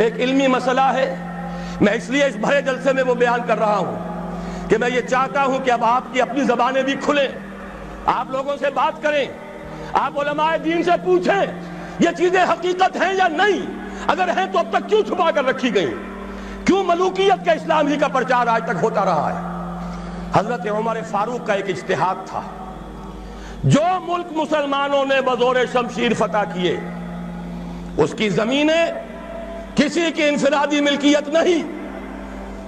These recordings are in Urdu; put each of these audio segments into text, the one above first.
ایک علمی مسئلہ ہے، میں اس لیے اس بھرے جلسے میں وہ بیان کر رہا ہوں کہ میں یہ چاہتا ہوں کہ اب آپ کی اپنی زبانیں بھی کھلیں، آپ لوگوں سے بات کریں، آپ علماء دین سے پوچھیں یہ چیزیں حقیقت ہیں یا نہیں، اگر ہیں تو اب تک کیوں چھپا کر رکھی گئی، کیوں ملوکیت کا اسلام ہی کا پرچار آج تک ہوتا رہا ہے۔ حضرت عمر فاروق کا ایک اجتہاد تھا، جو ملک مسلمانوں نے بزور شمشیر فتح کیے اس کی زمینیں کسی کی انفرادی ملکیت نہیں،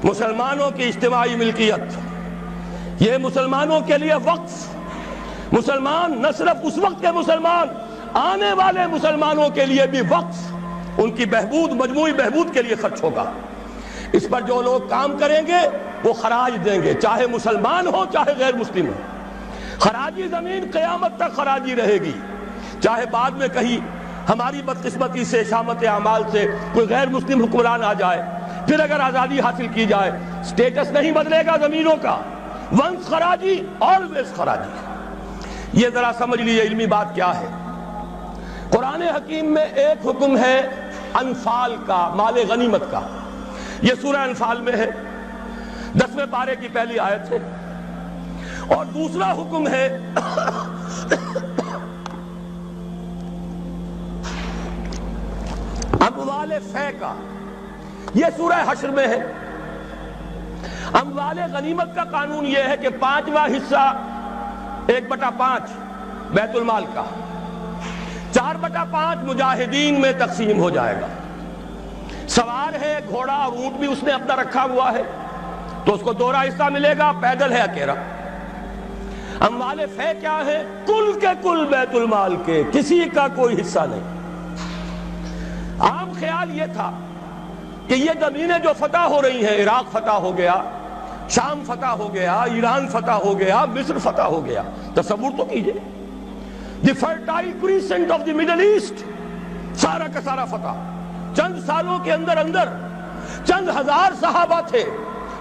مسلمانوں کی اجتماعی ملکیت، یہ مسلمانوں کے لیے وقف، مسلمان نہ صرف اس وقت کے مسلمان، آنے والے مسلمانوں کے لیے بھی وقف، ان کی بہبود، مجموعی بہبود کے لیے خرچ ہوگا۔ اس پر جو لوگ کام کریں گے وہ خراج دیں گے، چاہے مسلمان ہو چاہے غیر مسلم ہو۔ خراجی زمین قیامت تک خراجی رہے گی، چاہے بعد میں کہیں ہماری بدقسمتی سے، شامت اعمال سے کوئی غیر مسلم حکمران آ جائے، پھر اگر آزادی حاصل کی جائے، سٹیٹس نہیں بدلے گا زمینوں کا، ونس خراجی آلویز خراجی۔ یہ ذرا سمجھ لیجیے علمی بات کیا ہے۔ قرآن حکیم میں ایک حکم ہے انفال کا، مال غنیمت کا، یہ سورہ انفال میں ہے، 10ویں پارے کی پہلی آیت ہے، اور دوسرا حکم ہے اموال فے کا، یہ سورہ حشر میں ہے۔ اموال غنیمت کا قانون یہ ہے کہ 5واں حصہ 1/5 بیت المال کا، 4/5 مجاہدین میں تقسیم ہو جائے گا۔ سوار ہے گھوڑا اور اونٹ بھی اس نے اپنا رکھا ہوا ہے تو اس کو دوہرا حصہ ملے گا، پیدل ہے اکیلا۔ اموال فے کیا ہے؟ کل کے کل بیت المال کے، کسی کا کوئی حصہ نہیں۔ عام خیال یہ تھا کہ یہ زمینیں جو فتح ہو رہی ہیں، عراق فتح ہو گیا، شام فتح ہو گیا، ایران فتح ہو گیا، مصر فتح ہو گیا، تصور تو کیجئے، the fertile crescent of the middle east, سارا کا سارا فتح۔ چند سالوں کے اندر اندر چند ہزار صحابہ تھے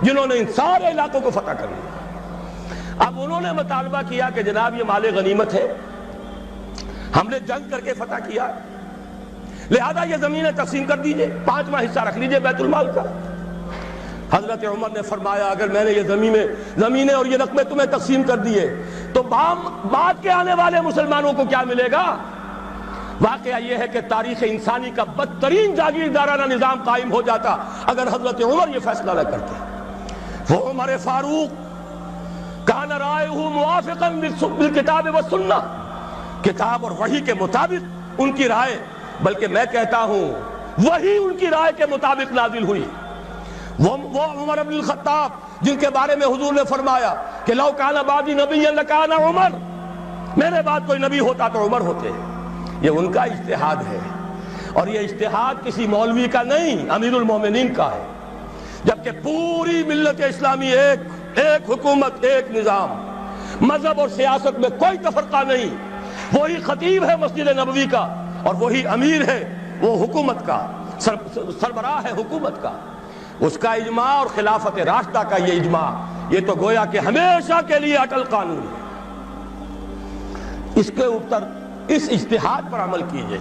جنہوں نے ان سارے علاقوں کو فتح کر لیا۔ اب انہوں نے مطالبہ کیا کہ جناب یہ مال غنیمت ہے، ہم نے جنگ کر کے فتح کیا، لہذا یہ زمینیں تقسیم کر دیجئے، 5واں حصہ رکھ لیجئے بیت المال کا۔ حضرت عمر نے فرمایا اگر میں نے یہ زمینیں اور یہ رقمیں تمہیں تقسیم کر دیے تو بعد کے آنے والے مسلمانوں کو کیا ملے گا؟ واقعہ یہ ہے کہ تاریخ انسانی کا بدترین جاگیردارانہ نظام قائم ہو جاتا اگر حضرت عمر یہ فیصلہ نہ کرتے۔ وہ عمر فاروق کان رائہ موافقا بالکتاب والسنہ، کتاب اور وحی کے مطابق ان کی رائے، بلکہ میں کہتا ہوں وہی ان کی رائے کے مطابق نازل ہوئی۔ وہ عمر بن الخطاب جن کے بارے میں حضور نے فرمایا کہ لو کان بعدی نبی لکان عمر، میرے بعد کوئی نبی ہوتا تو عمر ہوتے، یہ ان کا اجتہاد ہے، اور یہ اجتہاد کسی مولوی کا نہیں، امیر المومنین کا ہے۔ جبکہ پوری ملت اسلامی ایک حکومت، ایک نظام، مذہب اور سیاست میں کوئی تفرقہ نہیں، وہی خطیب ہے مسجد نبوی کا اور وہی امیر ہے وہ حکومت کا، سربراہ ہے حکومت کا، اس کا اجماع اور خلافت راشدہ کا یہ اجماع، یہ تو گویا کہ ہمیشہ کے لیے اٹل قانون ہے۔ اس کے اوپر اس اجتہاد پر عمل کیجئے۔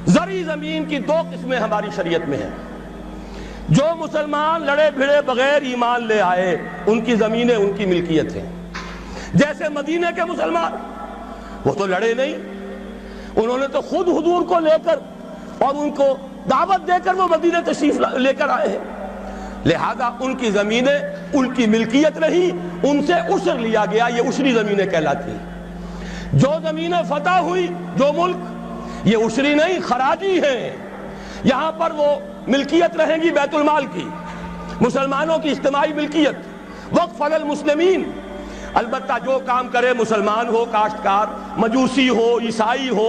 زرعی زمین کی 2 قسمیں ہماری شریعت میں ہیں۔ جو مسلمان لڑے بھڑے بغیر ایمان لے آئے ان کی زمینیں ان کی ملکیت ہیں، جیسے مدینہ کے مسلمان، وہ تو لڑے نہیں، انہوں نے تو خود حضور کو لے کر اور ان کو دعوت دے کر وہ مدینہ تشریف لے کر آئے ہیں، لہذا ان کی زمینیں ان کی ملکیت نہیں، ان سے عشر لیا گیا، یہ عشری زمینیں کہلاتی ہیں۔ جو زمینیں فتح ہوئی، جو ملک، یہ عشری نہیں، خراجی ہیں، یہاں پر وہ ملکیت رہیں گی بیت المال کی، مسلمانوں کی اجتماعی ملکیت، وقف علی المسلمین۔ البتہ جو کام کرے مسلمان ہو، کاشتکار، مجوسی ہو، عیسائی ہو،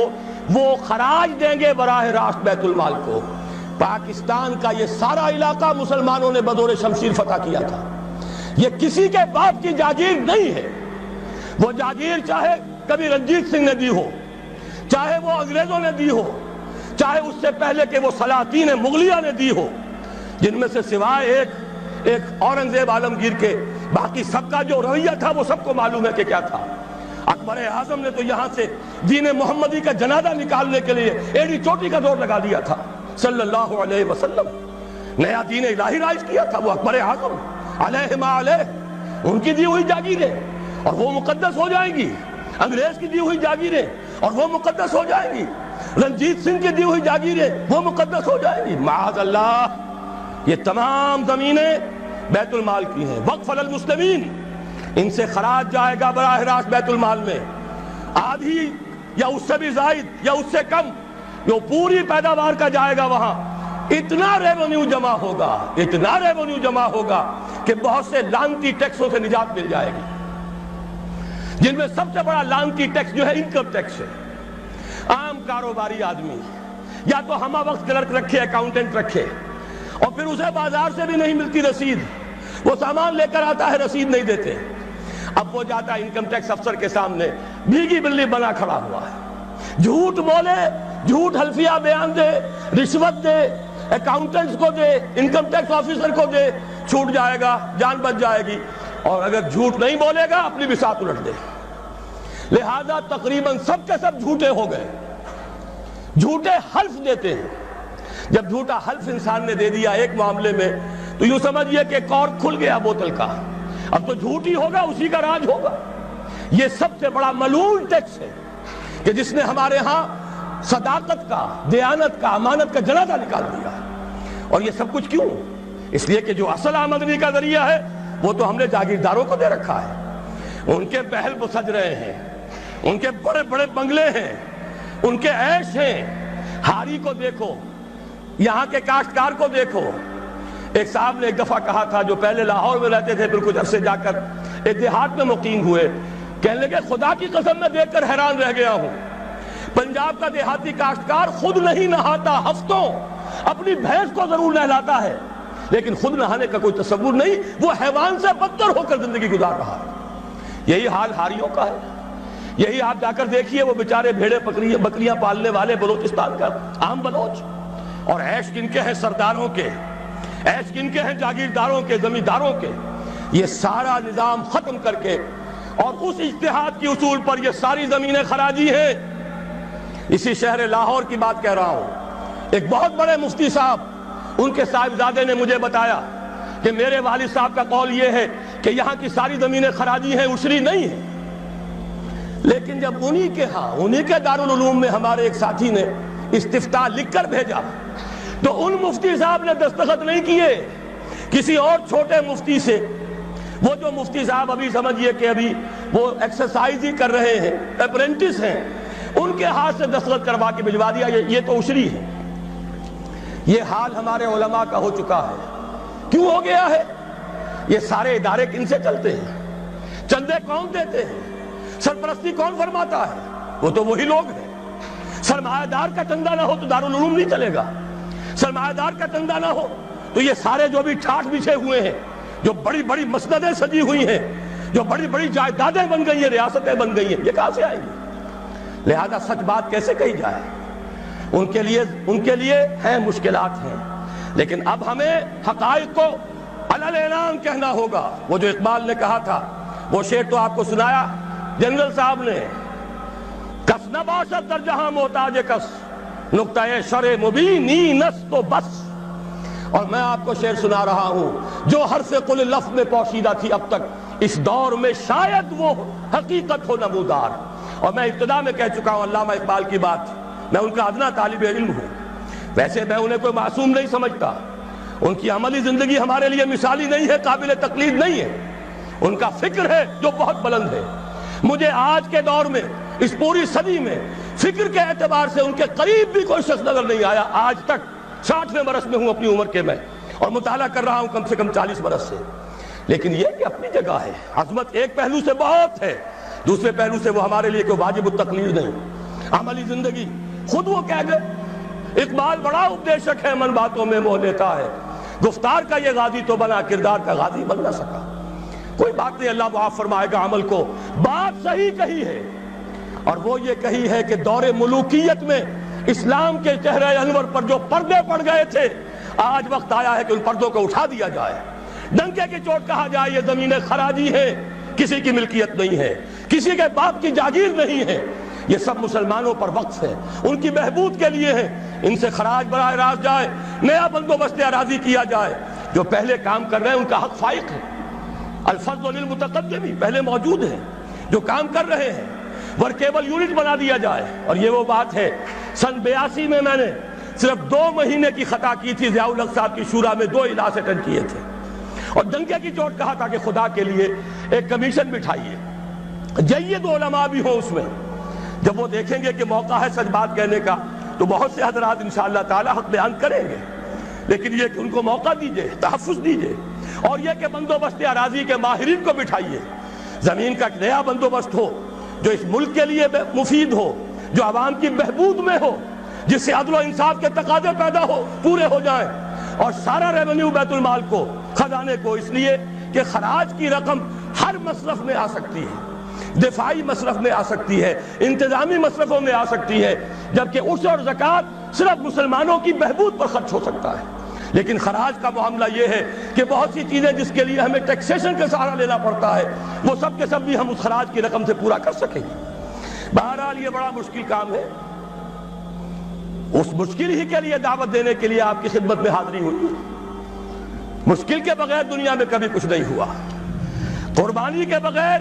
وہ خراج دیں گے براہ راست بیت المال کو۔ پاکستان کا یہ سارا علاقہ مسلمانوں نے بدور شمشیر فتح کیا تھا، یہ کسی کے باپ کی جاگیر نہیں ہے۔ وہ جاگیر چاہے کبھی رنجیت سنگھ نے دی ہو، چاہے وہ انگریزوں نے دی ہو، چاہے اس سے پہلے کہ وہ سلاطین مغلیہ نے دی ہو، جن میں سے سوائے ایک اورنگزیب عالمگیر کے باقی سب کا جو رویہ تھا وہ سب کو معلوم ہے کہ کیا تھا۔ اکبر اعظم نے تو یہاں سے دین محمدی کا جنازہ نکالنے کے لیے ایڑی چوٹی کا زور لگا دیا تھا، صلی اللہ علیہ وسلم، نیا دین الہی رائج کیا تھا، وہ اکبر اعظم علیہ ما علیہ، ان کی دی ہوئی جاگیریں اور وہ مقدس ہو جائیں گی، انگریز کی دی ہوئی جاگیریں اور وہ مقدس ہو جائیں گی، رنجیت سنگھ کی دی ہوئی جاگیریں وہ مقدس ہو جائیں گی، معاذ اللہ۔ یہ تمام زمینیں بیت المال کی ہیں، وقف للمسلمین، ان سے خراج جائے گا براہ راست بیت المال میں، آدھی یا اس سے بھی زائد یا اس سے کم جو پوری پیداوار کا جائے گا وہاں، اتنا ریونیو جمع ہوگا، اتنا ریونیو جمع ہوگا کہ بہت سے لعنتی ٹیکسوں سے نجات مل جائے گی، جن میں سب سے بڑا لعنتی ٹیکس جو ہے انکم ٹیکس ہے۔ عام کاروباری آدمی یا تو ہمہ وقت کلرک رکھے، اکاؤنٹنٹ رکھے، اور پھر اسے بازار سے بھی نہیں ملتی رسید، وہ سامان لے کر آتا ہے رسید نہیں دیتے، اب وہ جاتا ہے انکم ٹیکس افسر کے سامنے بھیگی بلی بنا کھڑا ہوا ہے، جھوٹ بولے، جھوٹ حلفیہ بیان دے، رشوت دے، اکاؤنٹنٹس کو دے، انکم ٹیکس آفیسر کو دے، چھوٹ جائے گا، جان بچ جائے گی، اور اگر جھوٹ نہیں بولے گا اپنی بساط الٹ دے۔ لہذا تقریباً سب کے سب جھوٹے ہو گئے، جھوٹے حلف دیتے ہیں۔ جب جھوٹا حلف انسان نے دے دیا ایک معاملے میں تو یوں سمجھئے کہ کارک کھل گیا بوتل کا، اب تو جھوٹ ہی ہوگا، اسی کا راج ہوگا۔ یہ سب سے بڑا ملعون ٹیکس ہے کہ جس نے ہمارے ہاں صداقت کا، دیانت کا، امانت کا جنازہ نکال دیا۔ اور یہ سب کچھ کیوں؟ اس لیے کہ جو اصل آمدنی کا ذریعہ ہے وہ تو ہم نے جاگیرداروں کو دے رکھا ہے، ان کے محل سج رہے ہیں، ان کے بڑے بڑے بنگلے ہیں، ان کے عیش ہیں۔ ہاری کو دیکھو، یہاں کے کاشتکار کو دیکھو۔ ایک صاحب نے ایک دفعہ کہا تھا، جو پہلے لاہور میں رہتے تھے پھر کچھ عرصے جا کر ایک دیہات میں مقیم ہوئے، کہنے لگے خدا کی قسم میں دیکھ کر حیران رہ گیا ہوں، پنجاب کا دیہاتی کاشتکار خود نہیں نہاتا، ہفتوں اپنی بھینس کو ضرور نہلاتا ہے لیکن خود نہانے کا کوئی تصور نہیں، وہ حیوان سے بدتر ہو کر زندگی گزار رہا ہے۔ یہی حال ہاریوں کا ہے۔ یہی آپ جا کر دیکھیے، وہ بیچارے بھیڑے بکریاں پالنے والے بلوچستان کا عام بلوچ، اور عیش کن کے ہیں سرداروں کے، عیش کن کے ہیں جاگیرداروں کے، زمینداروں کے۔ یہ سارا نظام ختم کر کے اور اس اجتہاد کی اصول پر یہ ساری زمینیں خراجی ہیں۔ اسی شہر لاہور کی بات کہہ رہا ہوں، ایک بہت بڑے مفتی صاحب، ان کے صاحبزادے نے مجھے بتایا کہ میرے والد صاحب کا قول یہ ہے کہ یہاں کی ساری زمینیں خراجی ہیں، عشری نہیں ہیں۔ لیکن جب انہی کے دارالعلوم میں ہمارے ایک ساتھی نے استفتاء لکھ کر بھیجا تو ان مفتی صاحب نے دستخط نہیں کیے، کسی اور چھوٹے مفتی سے، وہ جو مفتی صاحب ابھی سمجھئے کہ ابھی وہ ایکسرسائز ہی کر رہے ہیں، اپرینٹس ہیں، ان کے ہاتھ سے دستخط کروا کے بھجوا دیا، یہ تو عشری ہے۔ یہ حال ہمارے علماء کا ہو چکا ہے۔ کیوں ہو گیا ہے؟ یہ سارے ادارے کن سے چلتے ہیں؟ چندے کون دیتے ہیں؟ سرپرستی کون فرماتا ہے؟ وہ تو وہی لوگ ہیں۔ سرمایہ دار کا چندہ نہ ہو تو دارالعلوم نہیں چلے گا، سرمایہ دار کا چندہ نہ ہو تو یہ سارے جو بھی ٹھاٹھ بچھے ہوئے ہیں، جو بڑی بڑی مسندیں سجی ہوئی ہیں، جو بڑی بڑی جائیدادیں بن گئی ہیں، ریاستیں بن گئی ہیں، یہ کہاں سے آئیں گی؟ لہذا سچ بات کیسے کہی جائے؟ ان کے لیے ہیں مشکلات ہیں، لیکن اب ہمیں حقائق کو علل اعلان کہنا ہوگا۔ وہ جو اقبال نے کہا تھا، وہ شعر تو آپ کو سنایا جنرل صاحب نے، کس نہ باشد در جہاں محتاج کس، نقطہ شرع مبینی نس تو بس۔ اور میں آپ کو شعر سنا رہا ہوں جو حرف قل لفظ میں پوشیدہ تھی اب تک، اس دور میں شاید وہ حقیقت ہو نمودار۔ اور میں ابتدا میں کہہ چکا ہوں علامہ اقبال کی بات، میں ان کا ادنا طالب علم ہوں، ویسے میں انہیں کوئی معصوم نہیں سمجھتا، ان کی عملی زندگی ہمارے لیے مثالی نہیں ہے، قابل تقلید نہیں ہے، ان کا فکر ہے جو بہت بلند ہے۔ مجھے آج کے دور میں، اس پوری صدی میں، فکر کے اعتبار سے ان کے قریب بھی کوئی شخص نظر نہیں آیا آج تک۔ 60ویں برس میں ہوں اپنی عمر کے میں، اور مطالعہ کر رہا ہوں کم سے کم 40 برس سے۔ لیکن یہ کہ اپنی جگہ ہے، عظمت ایک پہلو سے بہت ہے، دوسرے پہلو سے وہ ہمارے لیے کوئی واجب التقلید نہیں۔ عملی زندگی خود وہ کہہ گئے، اقبال بڑا اپدیشک ہے، من باتوں میں موہ لیتا ہے، گفتار کا یہ غازی تو بنا، کردار کا غازی بن نہ سکا۔ کوئی بات نہیں، اللہ معاف فرمائے گا عمل کو۔ بات صحیح کہی ہے، اور وہ یہ کہی ہے کہ دور ملوکیت میں اسلام کے چہرے انور پر جو پردے پڑ گئے تھے، آج وقت آیا ہے کہ ان پردوں کو اٹھا دیا جائے، ڈنکے کی چوٹ کہا جائے یہ زمینیں خراجی ہیں، کسی کی ملکیت نہیں ہے، کسی کے باپ کی جاگیر نہیں ہے، یہ سب مسلمانوں پر وقف ہے، ان کی بہبود کے لیے ہے۔ ان سے خراج براہ راست جائے، نیا بندوبست اراضی کیا جائے۔ جو پہلے کام کر رہے ہیں ان کا حق فائق ہے، الفضل للمتقدم پہلے موجود ہیں جو کام کر رہے ہیں، ورکیبل یونٹ بنا دیا جائے۔ اور یہ وہ بات ہے، سن 82 میں میں نے صرف 2 مہینے کی خطا کی تھی، ضیاء الحق صاحب کی شورا میں 2 اجلاس اٹینڈ کیے تھے، اور ڈنکے کی چوٹ کہا تھا کہ خدا کے لیے ایک کمیشن بٹھائیے، جید علماء بھی ہوں اس میں۔ جب وہ دیکھیں گے کہ موقع ہے سچ بات کہنے کا تو بہت سے حضرات انشاءاللہ تعالی حق بیان کریں گے، لیکن یہ کہ ان کو موقع دیجئے، تحفظ دیجئے، اور یہ کہ بندوبست اراضی کے ماہرین کو بٹھائیے، زمین کا نیا بندوبست ہو جو اس ملک کے لیے مفید ہو، جو عوام کی بہبود میں ہو، جس سے عدل و انصاف کے تقاضے پیدا ہو پورے ہو جائیں، اور سارا ریونیو بیت المال کو، خزانے کو، اس لیے کہ خراج کی رقم ہر مصرف میں آ سکتی ہے، دفاعی مصرف میں آ سکتی ہے، انتظامی مصرفوں میں آ سکتی ہے، جبکہ عشر اور زکوٰۃ صرف مسلمانوں کی بہبود پر خرچ ہو سکتا ہے۔ لیکن خراج کا معاملہ یہ ہے کہ بہت سی چیزیں جس کے لیے ہمیں ٹیکسیشن کا سہارا لینا پڑتا ہے، وہ سب کے سب بھی ہم اس خراج کی رقم سے پورا کر سکیں گے۔ بہرحال یہ بڑا مشکل کام ہے، اس مشکل ہی کے لیے دعوت دینے کے لیے آپ کی خدمت میں حاضری ہوئی۔ مشکل کے بغیر دنیا میں کبھی کچھ نہیں ہوا، قربانی کے بغیر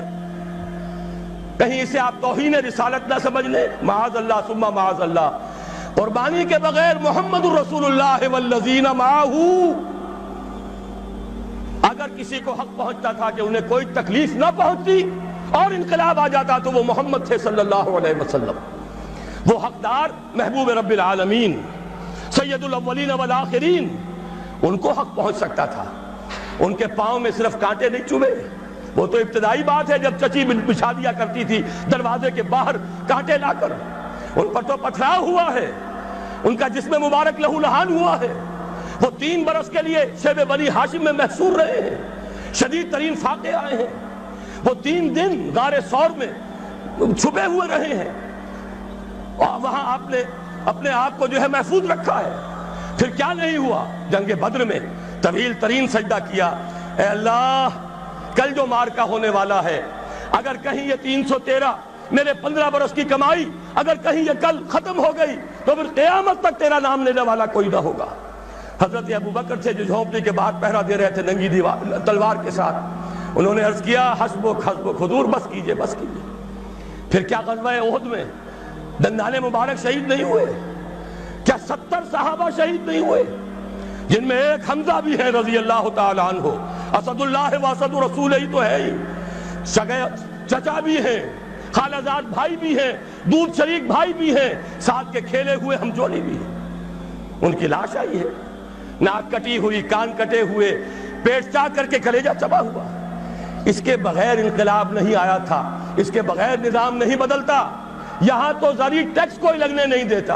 کہیں اسے آپ توہین رسالت نہ سمجھ لیں، معاذ اللہ ثم معاذ اللہ، قربانی کے بغیر محمد الرسول اللہ والذین معہ، اگر کسی کو حق پہنچتا تھا کہ انہیں کوئی تکلیف نہ پہنچتی اور انقلاب آ جاتا تو وہ محمد تھے صلی اللہ علیہ وسلم، وہ حقدار محبوب رب العالمین سید الاولین والآخرین، ان کو حق پہنچ سکتا تھا۔ ان کے پاؤں میں صرف کانٹے نہیں چوبے، وہ تو ابتدائی بات ہے جب چچی بچھا دیا کرتی تھی دروازے کے باہر کانٹے لا کر، ان پر تو پتھراؤ ہوا ہے، ان کا جسم مبارک لہو لہان ہوا ہے، وہ 3 برس کے لیے شیب بنی ہاشم میں محصور رہے ہیں، شدید ترین فاقے آئے ہیں، وہ 3 دن غار ثور میں چھپے ہوئے رہے ہیں، اور وہاں آپ نے اپنے آپ کو جو ہے محفوظ رکھا ہے۔ پھر کیا نہیں ہوا؟ جنگ بدر میں طویل ترین سجدہ کیا، اے اللہ کل جو مارکا ہونے والا ہے، اگر کہیں یہ 313 میرے 15 برس کی کمائی اگر کہیں یہ کل ختم ہو گئی تو پھر قیامت تک تیرا نام لینے والا کوئی نہ ہوگا۔ حضرت ابوبکر تھے جو جھونپڑی کے باہر پہرا دے رہے تھے ننگی تلوار کے ساتھ، انہوں نے عرض کیا حسبک حسبک حضور بس کیجئے بس کیجئے۔ پھر کیا غزوہ احد میں دندان مبارک شہید نہیں ہوئے؟ کیا 70 صحابہ شہید نہیں ہوئے؟ جن میں ایک حمزہ بھی ہے رضی اللہ تعالیٰ عنہ، اسد اللہ و اسد رسول ہی تو ہے ہی، چچا بھی ہیں، خالہ زاد بھائی بھی ہیں، دودھ شریک بھائی بھی ہیں، ساتھ کے کھیلے ہوئے ہم جولی بھی ہیں۔ ان کی لاش آئی ہے، ناک کٹی ہوئی، کان کٹے ہوئے، پیٹ چاک کر کے کلیجہ چبا ہوا۔ اس کے بغیر انقلاب نہیں آیا تھا، اس کے بغیر نظام نہیں بدلتا۔ یہاں تو زرعی ٹیکس کوئی لگنے نہیں دیتا،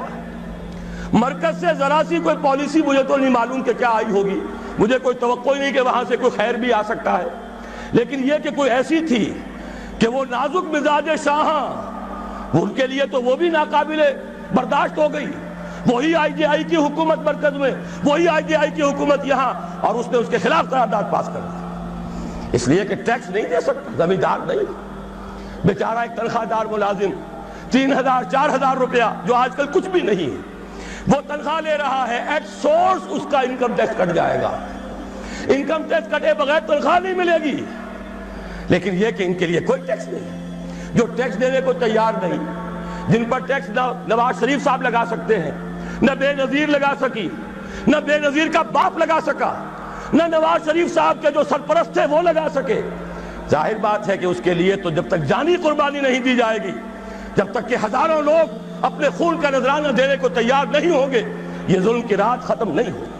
مرکز سے ذرا سی کوئی پالیسی مجھے تو نہیں معلوم کہ کیا آئی ہوگی، مجھے کوئی توقع نہیں کہ وہاں سے کوئی خیر بھی آ سکتا ہے، لیکن یہ کہ کوئی ایسی تھی کہ وہ نازک مزاج شاہاں، ان کے لیے تو وہ بھی ناقابل برداشت ہو گئی۔ وہی آئی جے آئی کی حکومت مرکز میں، وہی آئی جے آئی کی حکومت یہاں، اور اس نے اس کے خلاف قرارداد پاس کر دی، اس لیے کہ ٹیکس نہیں دے سکتا، زمیندار نہیں، بیچارہ ایک تنخواہ دار ملازم 3000 4000 روپیہ جو آج کل کچھ بھی نہیں ہے وہ تنخواہ لے رہا ہے، ایٹ سورس اس کا انکم ٹیکس کٹ جائے گا، انکم ٹیکس کٹے بغیر تنخواہ نہیں ملے گی۔ لیکن یہ کہ ان کے لیے کوئی ٹیکس نہیں، جو ٹیکس دینے کو تیار نہیں، جن پر ٹیکس نواز شریف صاحب لگا سکتے ہیں، نہ بے نظیر لگا سکی، نہ بے نظیر کا باپ لگا سکا، نہ نواز شریف صاحب کے جو سرپرست تھے وہ لگا سکے۔ ظاہر بات ہے کہ اس کے لیے تو جب تک جانی قربانی نہیں دی جائے گی، جب تک کہ ہزاروں لوگ اپنے خون کا نذرانہ دینے کو تیار نہیں ہوں گے، یہ ظلم کی رات ختم نہیں ہوگی۔